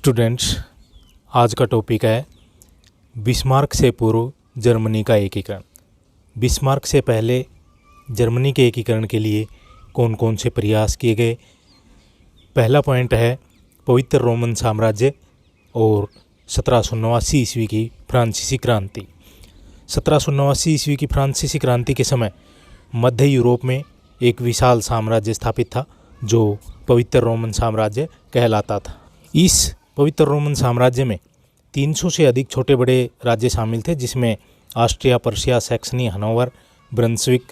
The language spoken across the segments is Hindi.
स्टूडेंट्स, आज का टॉपिक है बिस्मार्क से पूर्व जर्मनी का एकीकरण। बिस्मार्क से पहले जर्मनी के एकीकरण के लिए कौन कौन से प्रयास किए गए। पहला पॉइंट है पवित्र रोमन साम्राज्य और 1789 ईस्वी की फ्रांसीसी क्रांति। 1789 ईस्वी की फ्रांसीसी क्रांति के समय मध्य यूरोप में एक विशाल साम्राज्य स्थापित था जो पवित्र रोमन साम्राज्य कहलाता था। इस पवित्र रोमन साम्राज्य में 300 से अधिक छोटे बड़े राज्य शामिल थे, जिसमें Austria, Prussia, Saxony, Hanover, Brunswick,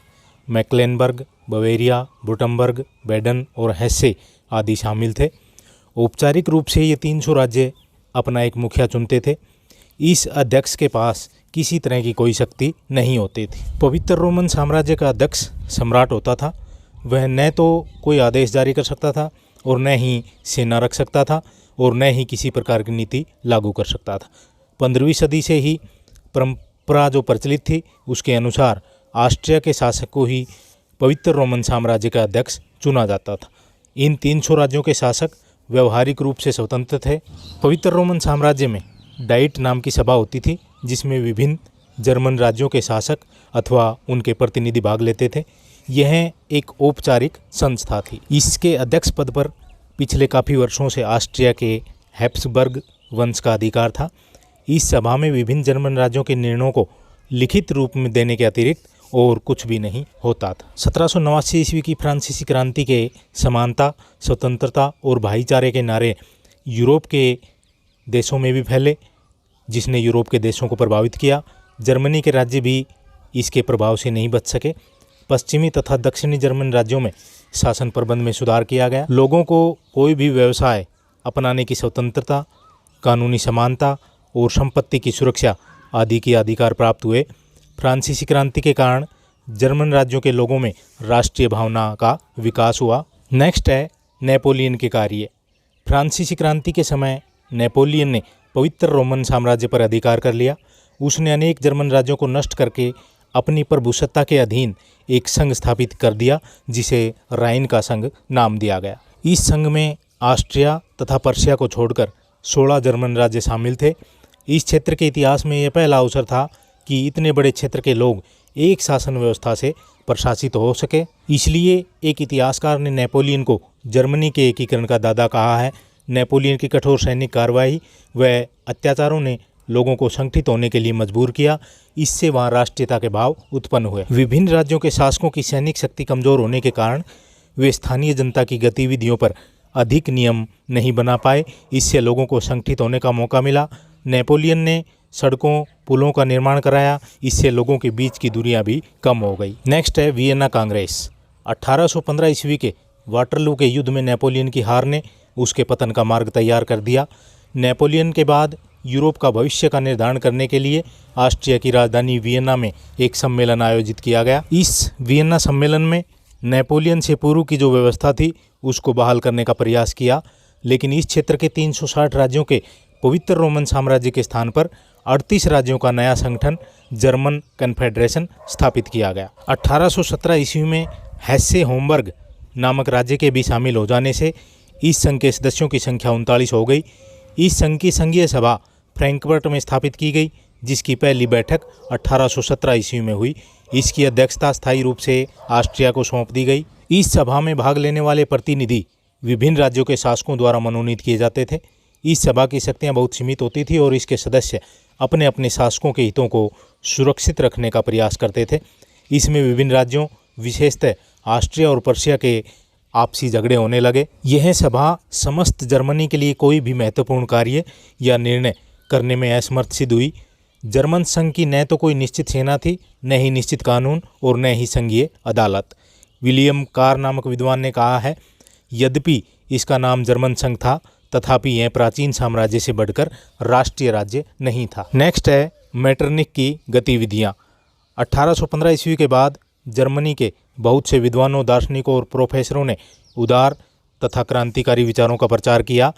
Mecklenburg, Bavaria, Württemberg, Baden और हेसे आदि शामिल थे। औपचारिक रूप से ये 300 राज्य अपना एक मुखिया चुनते थे। इस अध्यक्ष के पास किसी तरह की कोई शक्ति नहीं होती थी। पवित्र रोमन साम्राज्य का अध्यक्ष सम्राट होता था। वह न तो कोई आदेश जारी कर सकता था और न ही सेना रख सकता था और न ही किसी प्रकार की नीति लागू कर सकता था। 15वीं सदी से ही परंपरा जो प्रचलित थी उसके अनुसार ऑस्ट्रिया के शासक को ही पवित्र रोमन साम्राज्य का अध्यक्ष चुना जाता था। इन 300 राज्यों के शासक व्यवहारिक रूप से स्वतंत्र थे। पवित्र रोमन साम्राज्य में डाइट नाम की सभा होती थी, जिसमें विभिन्न जर्मन राज्यों के शासक अथवा उनके प्रतिनिधि भाग लेते थे। यह एक औपचारिक संस्था थी। इसके अध्यक्ष पद पर पिछले काफ़ी वर्षों से ऑस्ट्रिया के हैब्सबर्ग वंश का अधिकार था। इस सभा में विभिन्न जर्मन राज्यों के निर्णयों को लिखित रूप में देने के अतिरिक्त और कुछ भी नहीं होता था। 1789 ईस्वी की फ्रांसीसी क्रांति के समानता, स्वतंत्रता और भाईचारे के नारे यूरोप के देशों में भी फैले, जिसने यूरोप के देशों को प्रभावित किया। जर्मनी के राज्य भी इसके प्रभाव से नहीं बच सके। पश्चिमी तथा दक्षिणी जर्मन राज्यों में शासन प्रबंध में सुधार किया गया। लोगों को कोई भी व्यवसाय अपनाने की स्वतंत्रता, कानूनी समानता और संपत्ति की सुरक्षा आदि के अधिकार प्राप्त हुए। फ्रांसीसी क्रांति के कारण जर्मन राज्यों के लोगों में राष्ट्रीय भावना का विकास हुआ। नेक्स्ट है नेपोलियन के कार्य। फ्रांसीसी क्रांति के समय नेपोलियन ने पवित्र रोमन साम्राज्य पर अधिकार कर लिया। उसने अनेक जर्मन राज्यों को नष्ट करके अपनी प्रभुसत्ता के अधीन एक संघ स्थापित कर दिया, जिसे राइन का संघ नाम दिया गया। इस संघ में ऑस्ट्रिया तथा पर्शिया को छोड़कर 16 जर्मन राज्य शामिल थे। इस क्षेत्र के इतिहास में यह पहला अवसर था कि इतने बड़े क्षेत्र के लोग एक शासन व्यवस्था से प्रशासित हो सके। इसलिए एक इतिहासकार ने नेपोलियन को जर्मनी के एकीकरण का दादा कहा है। नेपोलियन की कठोर सैनिक कार्रवाई व अत्याचारों ने लोगों को संगठित होने के लिए मजबूर किया। इससे वहाँ राष्ट्रीयता के भाव उत्पन्न हुए। विभिन्न राज्यों के शासकों की सैनिक शक्ति कमजोर होने के कारण वे स्थानीय जनता की गतिविधियों पर अधिक नियम नहीं बना पाए। इससे लोगों को संगठित होने का मौका मिला। नेपोलियन ने सड़कों, पुलों का निर्माण कराया। इससे लोगों के बीच की दूरियां भी कम हो गई। नेक्स्ट है वियना कांग्रेस। 1815 ईस्वी के वाटरलू के युद्ध में नेपोलियन की हार ने उसके पतन का मार्ग तैयार कर दिया। नेपोलियन के बाद यूरोप का भविष्य का निर्धारण करने के लिए ऑस्ट्रिया की राजधानी वियना में एक सम्मेलन आयोजित किया गया। इस वियना सम्मेलन में नेपोलियन से पूर्व की जो व्यवस्था थी उसको बहाल करने का प्रयास किया, लेकिन इस क्षेत्र के 360 राज्यों के पवित्र रोमन साम्राज्य के स्थान पर 38 राज्यों का नया संगठन जर्मन कन्फेडरेशन स्थापित किया गया। 1817 ईस्वी में हेसे होमबर्ग नामक राज्य के भी शामिल हो जाने से इस संघ के सदस्यों की संख्या 39 हो गई। इस संघ की संघीय सभा फ्रैंकफर्ट में स्थापित की गई, जिसकी पहली बैठक 1817 ईस्वी में हुई। इसकी अध्यक्षता स्थायी रूप से ऑस्ट्रिया को सौंप दी गई। इस सभा में भाग लेने वाले प्रतिनिधि विभिन्न राज्यों के शासकों द्वारा मनोनीत किए जाते थे। इस सभा की शक्तियाँ बहुत सीमित होती थी और इसके सदस्य अपने अपने शासकों के हितों को सुरक्षित रखने का प्रयास करते थे। इसमें विभिन्न राज्यों, विशेषतः ऑस्ट्रिया और पर्शिया के आपसी झगड़े होने लगे। यह सभा समस्त जर्मनी के लिए कोई भी महत्वपूर्ण कार्य या निर्णय करने में असमर्थ सिद्ध हुई। जर्मन संघ की न तो कोई निश्चित सेना थी, न ही निश्चित कानून और न ही संघीय अदालत। विलियम कार नामक विद्वान ने कहा है, यद्यपि इसका नाम जर्मन संघ था, तथापि यह प्राचीन साम्राज्य से बढ़कर राष्ट्रीय राज्य नहीं था। नेक्स्ट है मेटरनिख की गतिविधियाँ। 1815 ईस्वी के बाद जर्मनी के बहुत से विद्वानों, दार्शनिकों और प्रोफेसरों ने उदार तथा क्रांतिकारी विचारों का प्रचार किया।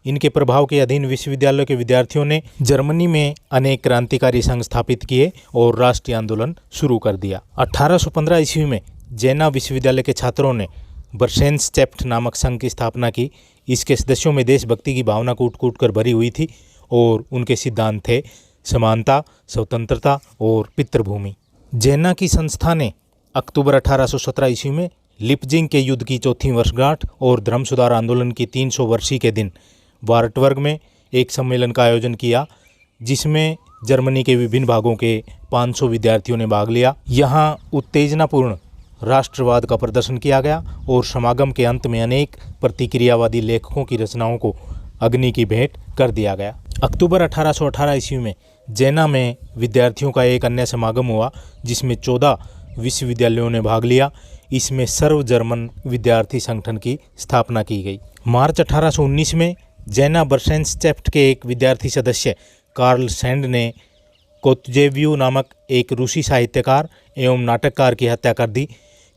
इनके प्रभाव के अधीन विश्वविद्यालय के विद्यार्थियों ने जर्मनी में अनेक क्रांतिकारी संघ स्थापित किए और राष्ट्रीय आंदोलन शुरू कर दिया। 1815 ईस्वी में जेना विश्वविद्यालय के छात्रों ने बर्सेंसचेफ्ट नामक संघ की स्थापना की। इसके सदस्यों में देशभक्ति की भावना कूट कूट कर भरी हुई थी और उनके सिद्धांत थे समानता, स्वतंत्रता और पितृभूमि। जेना की संस्था ने अक्टूबर 1817 ईस्वी में लिपजिंग के युद्ध की चौथी वर्षगांठ और धर्म सुधार आंदोलन की 300 वर्षीय के दिन वार्टवर्ग में एक सम्मेलन का आयोजन किया, जिसमें जर्मनी के विभिन्न भागों के 500 विद्यार्थियों ने भाग लिया। यहाँ उत्तेजनापूर्ण राष्ट्रवाद का प्रदर्शन किया गया और समागम के अंत में अनेक प्रतिक्रियावादी लेखकों की रचनाओं को अग्नि की भेंट कर दिया गया। अक्टूबर 1818 ईस्वी में जेना में विद्यार्थियों का एक अन्य समागम हुआ, जिसमें 14 विश्वविद्यालयों ने भाग लिया। इसमें सर्व जर्मन विद्यार्थी संगठन की स्थापना की गई। मार्च 1819 में जेना बर्सेंसचेफ्ट के एक विद्यार्थी सदस्य कार्ल सैंड ने कोत्जेव्यू नामक एक रूसी साहित्यकार एवं नाटककार की हत्या कर दी,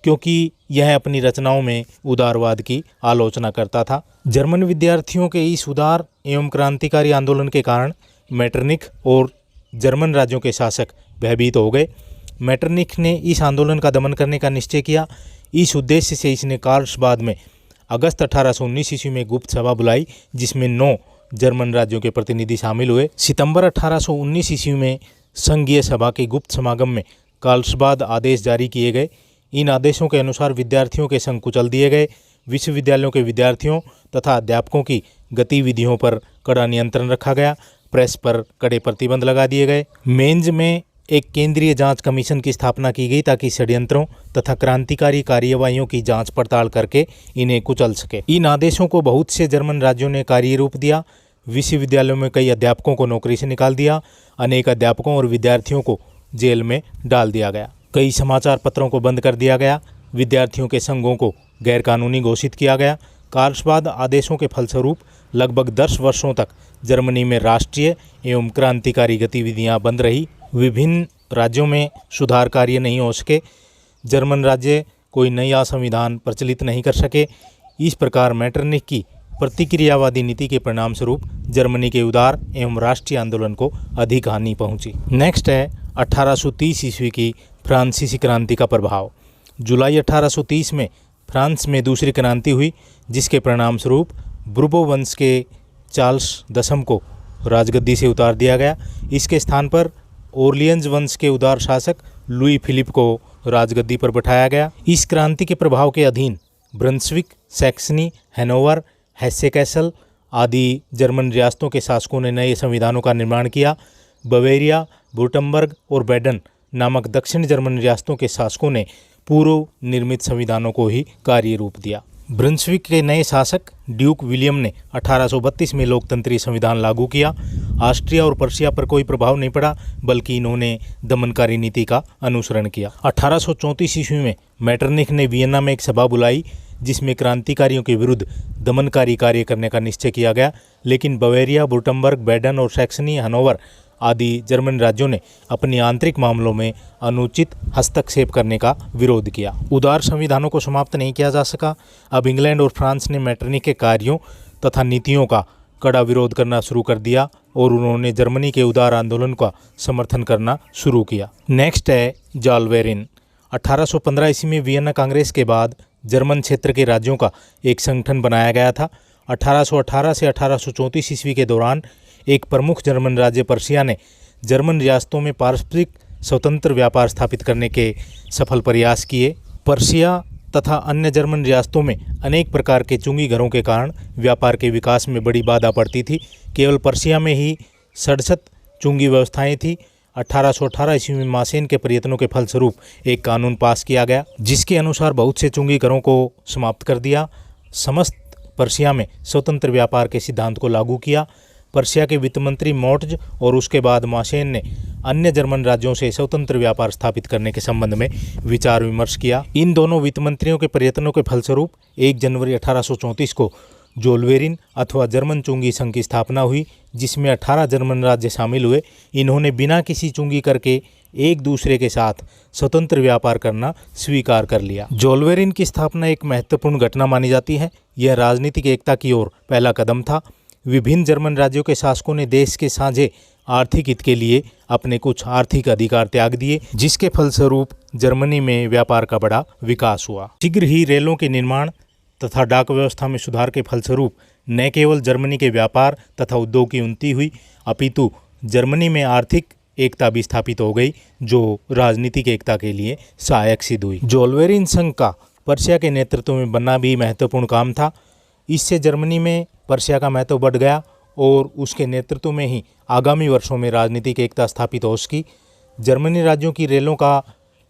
क्योंकि यह अपनी रचनाओं में उदारवाद की आलोचना करता था। जर्मन विद्यार्थियों के इस उदार एवं क्रांतिकारी आंदोलन के कारण मेटरनिख और जर्मन राज्यों के शासक भयभीत हो गए। मेटरनिख ने इस आंदोलन का दमन करने का निश्चय किया। इस उद्देश्य से इसने कार्लसबाद में अगस्त 1819 ईस्वी में गुप्त सभा बुलाई, जिसमें 9 जर्मन राज्यों के प्रतिनिधि शामिल हुए। सितंबर 1819 ईस्वी में संघीय सभा के गुप्त समागम में कार्लसबाद आदेश जारी किए गए। इन आदेशों के अनुसार विद्यार्थियों के संघ कुचल दिए गए। विश्वविद्यालयों के विद्यार्थियों तथा अध्यापकों की गतिविधियों पर कड़ा नियंत्रण रखा गया। प्रेस पर कड़े प्रतिबंध लगा दिए गए। मेंज में एक केंद्रीय जांच कमीशन की स्थापना की गई, ताकि षड्यंत्रों तथा क्रांतिकारी कार्यवाहियों की जांच पड़ताल करके इन्हें कुचल सके। इन आदेशों को बहुत से जर्मन राज्यों ने कार्य रूप दिया। विश्वविद्यालयों में कई अध्यापकों को नौकरी से निकाल दिया। अनेक अध्यापकों और विद्यार्थियों को जेल में डाल दिया गया। कई समाचार पत्रों को बंद कर दिया गया। विद्यार्थियों के संघों को गैरकानूनी घोषित किया गया। कार्लसबाद आदेशों के फलस्वरूप लगभग 10 वर्षों तक जर्मनी में राष्ट्रीय एवं क्रांतिकारी गतिविधियां बंद रही। विभिन्न राज्यों में सुधार कार्य नहीं हो सके। जर्मन राज्य कोई नया संविधान प्रचलित नहीं कर सके। इस प्रकार मेटरनिख की प्रतिक्रियावादी नीति के परिणाम स्वरूप जर्मनी के उदार एवं राष्ट्रीय आंदोलन को अधिक हानि पहुंची। नेक्स्ट है 1830 ईस्वी की फ्रांसीसी क्रांति का प्रभाव। जुलाई 1830 में फ्रांस में दूसरी क्रांति हुई, जिसके परिणाम स्वरूप बुर्बो वंश के चार्ल्स दसम को राजगद्दी से उतार दिया गया। इसके स्थान पर ओरलियंस वंश के उदार शासक लुई फिलिप को राजगद्दी पर बैठाया गया। इस क्रांति के प्रभाव के अधीन ब्रंसविक, सैक्सनी, हैनोवर, हेसे-कैसल आदि जर्मन रियासतों के शासकों ने नए संविधानों का निर्माण किया। बवेरिया, वुर्टम्बर्ग और बैडन नामक दक्षिण जर्मन रियासतों के शासकों ने पूर्व निर्मित संविधानों को ही कार्य रूप दिया। ब्रंसविक के नए शासक ड्यूक विलियम ने 1832 में लोकतंत्रीय संविधान लागू किया। ऑस्ट्रिया और पर्शिया पर कोई प्रभाव नहीं पड़ा, बल्कि इन्होंने दमनकारी नीति का अनुसरण किया। 1834 ईस्वी में मेटरनिख ने वियना में एक सभा बुलाई, जिसमें क्रांतिकारियों के विरुद्ध दमनकारी कार्य करने का निश्चय किया गया। लेकिन बवेरिया, वुर्टम्बर्ग, बैडन और सैक्सनी, हनोवर आदि जर्मन राज्यों ने अपनी आंतरिक मामलों में अनुचित हस्तक्षेप करने का विरोध किया। उदार संविधानों को समाप्त नहीं किया जा सका। अब इंग्लैंड और फ्रांस ने मेटरनिख के कार्यों तथा नीतियों का कड़ा विरोध करना शुरू कर दिया और उन्होंने जर्मनी के उदार आंदोलन का समर्थन करना शुरू किया। नेक्स्ट है जॉलवेरिन। 1815 ईस्वी में वियना कांग्रेस के बाद जर्मन क्षेत्र के राज्यों का एक संगठन बनाया गया था। 1818 से 1834 ईस्वी के दौरान एक प्रमुख जर्मन राज्य पर्शिया ने जर्मन रियासतों में पारस्परिक स्वतंत्र व्यापार स्थापित करने के सफल प्रयास किए। पर्शिया तथा अन्य जर्मन रियासतों में अनेक प्रकार के चुंगी घरों के कारण व्यापार के विकास में बड़ी बाधा पड़ती थी। केवल पर्शिया में ही 67 चुंगी व्यवस्थाएं थी। 1818 ईस्वी में मासेन के प्रयत्नों के फलस्वरूप एक कानून पास किया गया, जिसके अनुसार बहुत से चुंगी घरों को समाप्त कर दिया। समस्त पर्शिया में स्वतंत्र व्यापार के सिद्धांत को लागू किया। पर्शिया के वित्त मंत्री मोर्टज और उसके बाद मासेन ने अन्य जर्मन राज्यों से स्वतंत्र व्यापार स्थापित करने के संबंध में विचार विमर्श किया। इन दोनों वित्त मंत्रियों के प्रयत्नों के फलस्वरूप 1 जनवरी 1834 को जोलवेरिन अथवा जर्मन चुंगी संघ की स्थापना हुई, जिसमें 18 जर्मन राज्य शामिल हुए। इन्होंने बिना किसी चुंगी करके एक दूसरे के साथ स्वतंत्र व्यापार करना स्वीकार कर लिया। जोलवेरिन की स्थापना एक महत्वपूर्ण घटना मानी जाती है। यह राजनीतिक एकता की ओर पहला कदम था। विभिन्न जर्मन राज्यों के शासकों ने देश के साझे आर्थिक हित के लिए अपने कुछ आर्थिक अधिकार त्याग दिए, जिसके फलस्वरूप जर्मनी में व्यापार का बड़ा विकास हुआ। शीघ्र ही रेलों के निर्माण तथा डाक व्यवस्था में सुधार के फलस्वरूप न केवल जर्मनी के व्यापार तथा उद्योग की उन्नति हुई, अपितु जर्मनी में आर्थिक एकता भी स्थापित हो गई, जो राजनीतिक एकता के लिए सहायक सिद्ध हुई। जोल्वेरिन संघ का पर्शिया के नेतृत्व में बनना भी महत्वपूर्ण काम था। इससे जर्मनी में पर्शिया का महत्व बढ़ गया और उसके नेतृत्व में ही आगामी वर्षों में राजनीतिक एकता स्थापित हो सकी। जर्मनी राज्यों की रेलों का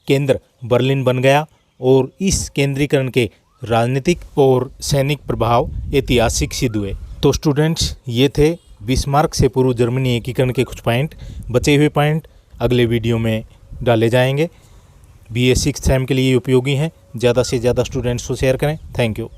केंद्र बर्लिन बन गया और इस केंद्रीकरण के राजनीतिक और सैनिक प्रभाव ऐतिहासिक सिद्ध हुए। तो स्टूडेंट्स, ये थे बिस्मार्क से पूर्व जर्मनी एकीकरण के कुछ पॉइंट। बचे हुए पॉइंट अगले वीडियो में डाले जाएंगे। BA 6th सेम के लिए उपयोगी हैं। ज़्यादा से ज़्यादा स्टूडेंट्स को शेयर करें। Thank you.